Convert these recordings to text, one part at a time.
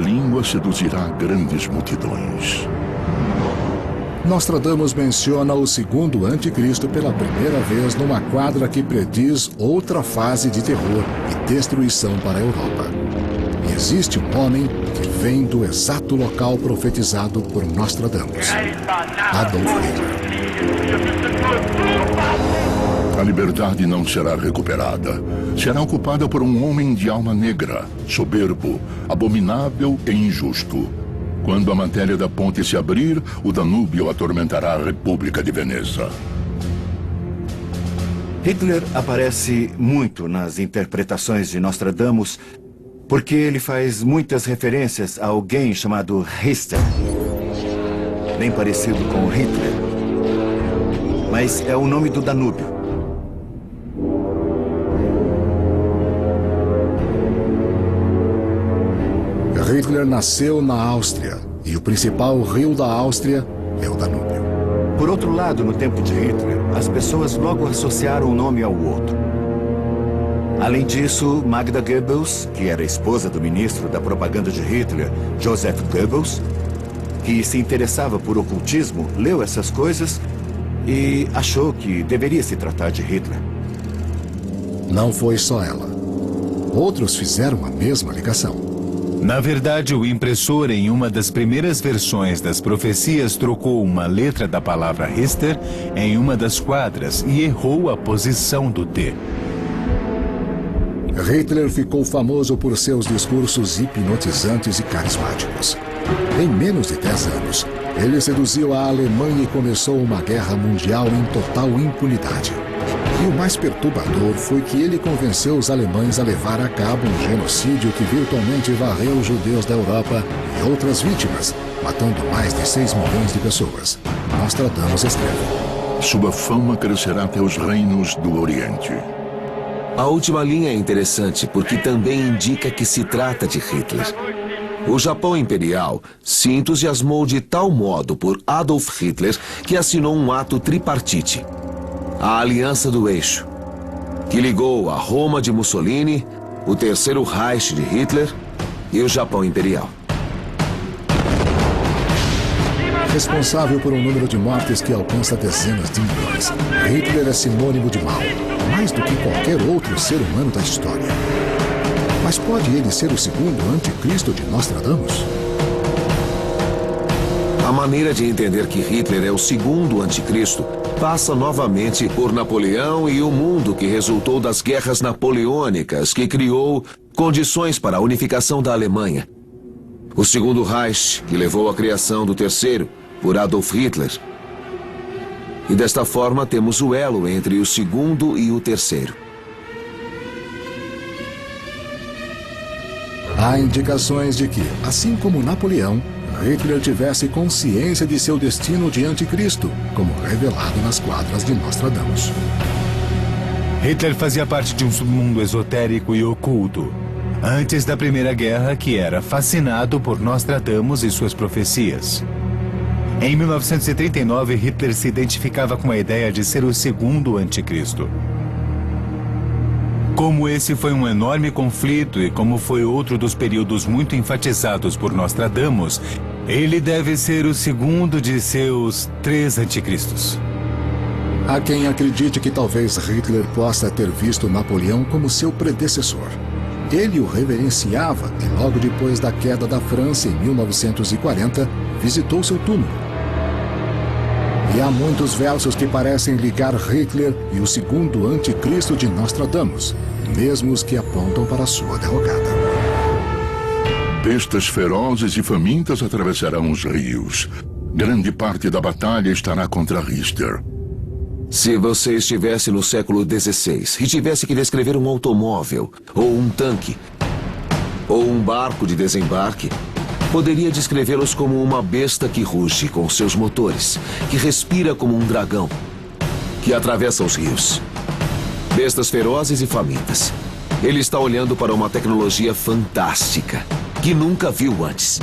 língua seduzirá grandes multidões. Nostradamus menciona o segundo anticristo pela primeira vez numa quadra que prediz outra fase de terror e destruição para a Europa. E existe um homem que vem do exato local profetizado por Nostradamus: Adolf Hitler. A liberdade não será recuperada. Será ocupada por um homem de alma negra, soberbo, abominável e injusto. Quando a matéria da ponte se abrir, o Danúbio atormentará a República de Veneza. Hitler aparece muito nas interpretações de Nostradamus porque ele faz muitas referências a alguém chamado Richter. Bem parecido com Hitler, mas é o nome do Danúbio. Hitler nasceu na Áustria, e o principal rio da Áustria é o Danúbio. Por outro lado, no tempo de Hitler, as pessoas logo associaram um nome ao outro. Além disso, Magda Goebbels, que era esposa do ministro da propaganda de Hitler, Joseph Goebbels, que se interessava por ocultismo, leu essas coisas e achou que deveria se tratar de Hitler. Não foi só ela. Outros fizeram a mesma ligação. Na verdade, o impressor, em uma das primeiras versões das profecias, trocou uma letra da palavra Richter em uma das quadras e errou a posição do T. Hitler ficou famoso por seus discursos hipnotizantes e carismáticos. Em menos de 10 anos, ele seduziu a Alemanha e começou uma guerra mundial em total impunidade. E o mais perturbador foi que ele convenceu os alemães a levar a cabo um genocídio que virtualmente varreu os judeus da Europa e outras vítimas, matando mais de 6 milhões de pessoas. Nostradamus escreve: Sua fama crescerá até os reinos do Oriente. A última linha é interessante porque também indica que se trata de Hitler. O Japão Imperial se entusiasmou de tal modo por Adolf Hitler que assinou um ato tripartite, a Aliança do Eixo, que ligou a Roma de Mussolini, o Terceiro Reich de Hitler e o Japão Imperial. Responsável por um número de mortes que alcança dezenas de milhões, Hitler é sinônimo de mal, mais do que qualquer outro ser humano da história. Mas pode ele ser o segundo anticristo de Nostradamus? A maneira de entender que Hitler é o segundo anticristo passa novamente por Napoleão e o mundo que resultou das guerras napoleônicas, que criou condições para a unificação da Alemanha. O Segundo Reich, que levou à criação do Terceiro, por Adolf Hitler. E desta forma temos o elo entre o Segundo e o Terceiro. Há indicações de que, assim como Napoleão, Hitler tivesse consciência de seu destino de anticristo, como revelado nas quadras de Nostradamus. Hitler fazia parte de um submundo esotérico e oculto, antes da Primeira Guerra, que era fascinado por Nostradamus e suas profecias. Em 1939, Hitler se identificava com a ideia de ser o segundo anticristo. Como esse foi um enorme conflito e como foi outro dos períodos muito enfatizados por Nostradamus, ele deve ser o segundo de seus 3 anticristos. Há quem acredite que talvez Hitler possa ter visto Napoleão como seu predecessor. Ele o reverenciava e logo depois da queda da França em 1940, visitou seu túmulo. E há muitos versos que parecem ligar Hitler e o segundo anticristo de Nostradamus, mesmo os que apontam para sua derrocada. Bestas ferozes e famintas atravessarão os rios. Grande parte da batalha estará contra Richter. Se você estivesse no século XVI e tivesse que descrever um automóvel, ou um tanque, ou um barco de desembarque, poderia descrevê-los como uma besta que ruge com seus motores, que respira como um dragão, que atravessa os rios. Bestas ferozes e famintas. Ele está olhando para uma tecnologia fantástica, que nunca viu antes.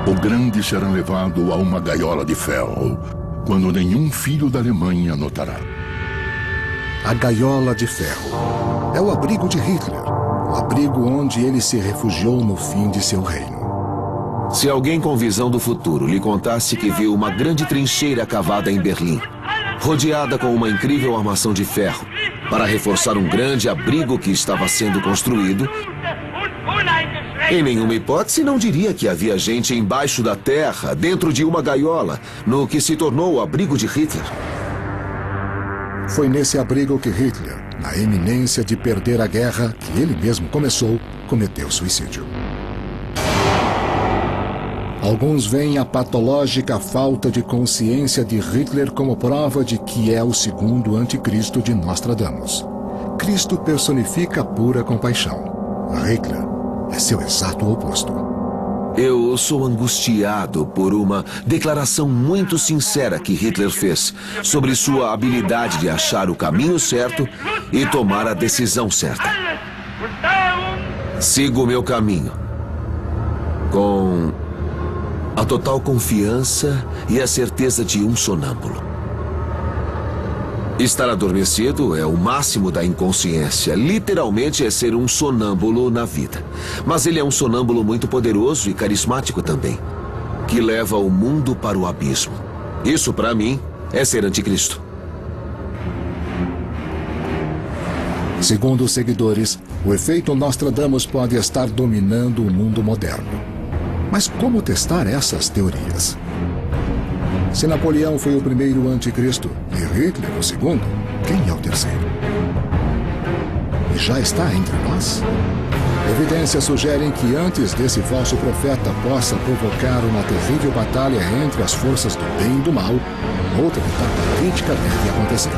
O grande será levado a uma gaiola de ferro, quando nenhum filho da Alemanha notará. A gaiola de ferro é o abrigo de Hitler. o abrigo onde ele se refugiou no fim de seu reino. Se alguém com visão do futuro lhe contasse que viu uma grande trincheira cavada em Berlim, rodeada com uma incrível armação de ferro, para reforçar um grande abrigo que estava sendo construído, em nenhuma hipótese não diria que havia gente embaixo da terra, dentro de uma gaiola, no que se tornou o abrigo de Hitler. Foi nesse abrigo que Hitler, na iminência de perder a guerra que ele mesmo começou, cometeu suicídio. Alguns veem a patológica falta de consciência de Hitler como prova de que é o segundo anticristo de Nostradamus. Cristo personifica a pura compaixão. Hitler é seu exato oposto. Eu sou angustiado por uma declaração muito sincera que Hitler fez sobre sua habilidade de achar o caminho certo e tomar a decisão certa. Sigo o meu caminho com a total confiança e a certeza de um sonâmbulo. Estar adormecido é o máximo da inconsciência. Literalmente é ser um sonâmbulo na vida. Mas ele é um sonâmbulo muito poderoso e carismático também, que leva o mundo para o abismo. Isso, para mim, é ser anticristo. Segundo os seguidores, o efeito Nostradamus pode estar dominando o mundo moderno. Mas como testar essas teorias? Se Napoleão foi o primeiro anticristo e Hitler o segundo, quem é o terceiro? E já está entre nós? Evidências sugerem que antes desse falso profeta possa provocar uma terrível batalha entre as forças do bem e do mal, outra etapa crítica deve acontecer.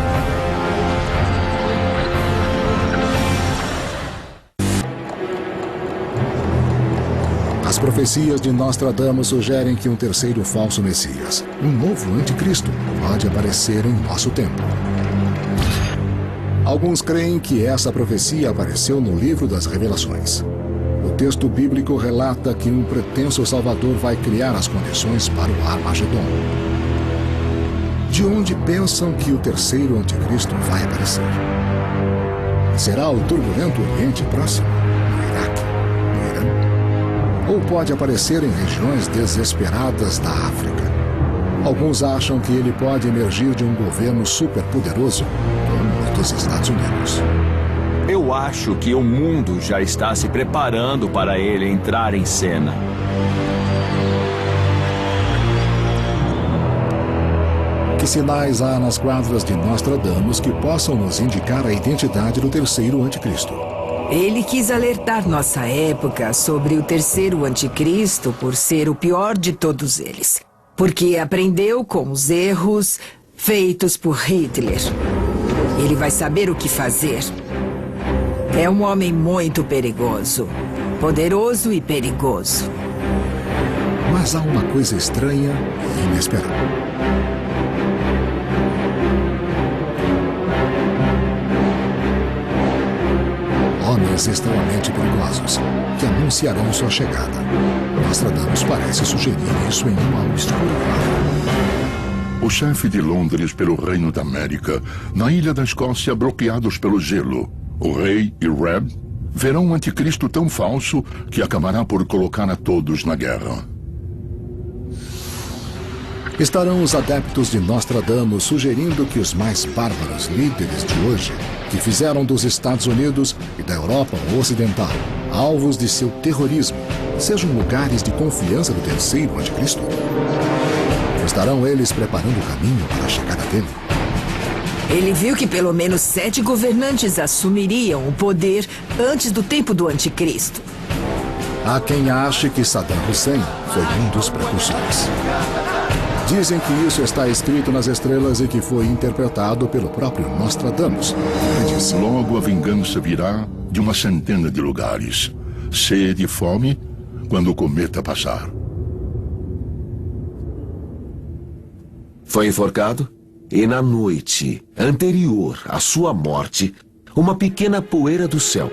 As profecias de Nostradamus sugerem que um terceiro falso Messias, um novo anticristo, pode aparecer em nosso tempo. Alguns creem que essa profecia apareceu no livro das Revelações. O texto bíblico relata que um pretenso Salvador vai criar as condições para o Armagedon. De onde pensam que o terceiro anticristo vai aparecer? Será o turbulento Oriente Próximo? No Iraque? No Irã? Ou pode aparecer em regiões desesperadas da África? Alguns acham que ele pode emergir de um governo superpoderoso, como o dos Estados Unidos. Eu acho que o mundo já está se preparando para ele entrar em cena. Que sinais há nas quadras de Nostradamus que possam nos indicar a identidade do terceiro anticristo? Ele quis alertar nossa época sobre o terceiro anticristo por ser o pior de todos eles. Porque aprendeu com os erros feitos por Hitler. Ele vai saber o que fazer. É um homem muito perigoso. Poderoso e perigoso. Mas há uma coisa estranha e inesperada. Homens extremamente perigosos que anunciarão sua chegada. Nostradamus parece sugerir isso em uma escura. O chefe de Londres pelo Reino da América, na ilha da Escócia, bloqueados pelo gelo. O rei e Reb verão um anticristo tão falso que acabará por colocar a todos na guerra. Estarão os adeptos de Nostradamus sugerindo que os mais bárbaros líderes de hoje, que fizeram dos Estados Unidos e da Europa Ocidental alvos de seu terrorismo, sejam lugares de confiança do terceiro anticristo? Estarão eles preparando o caminho para a chegada dele? Ele viu que pelo menos 7 governantes assumiriam o poder antes do tempo do anticristo. Há quem ache que Saddam Hussein foi um dos precursores. Dizem que isso está escrito nas estrelas e que foi interpretado pelo próprio Nostradamus. Ele disse: Logo a vingança virá de uma centena de lugares. Sede e fome quando o cometa passar. Foi enforcado e na noite anterior à sua morte, uma pequena poeira do céu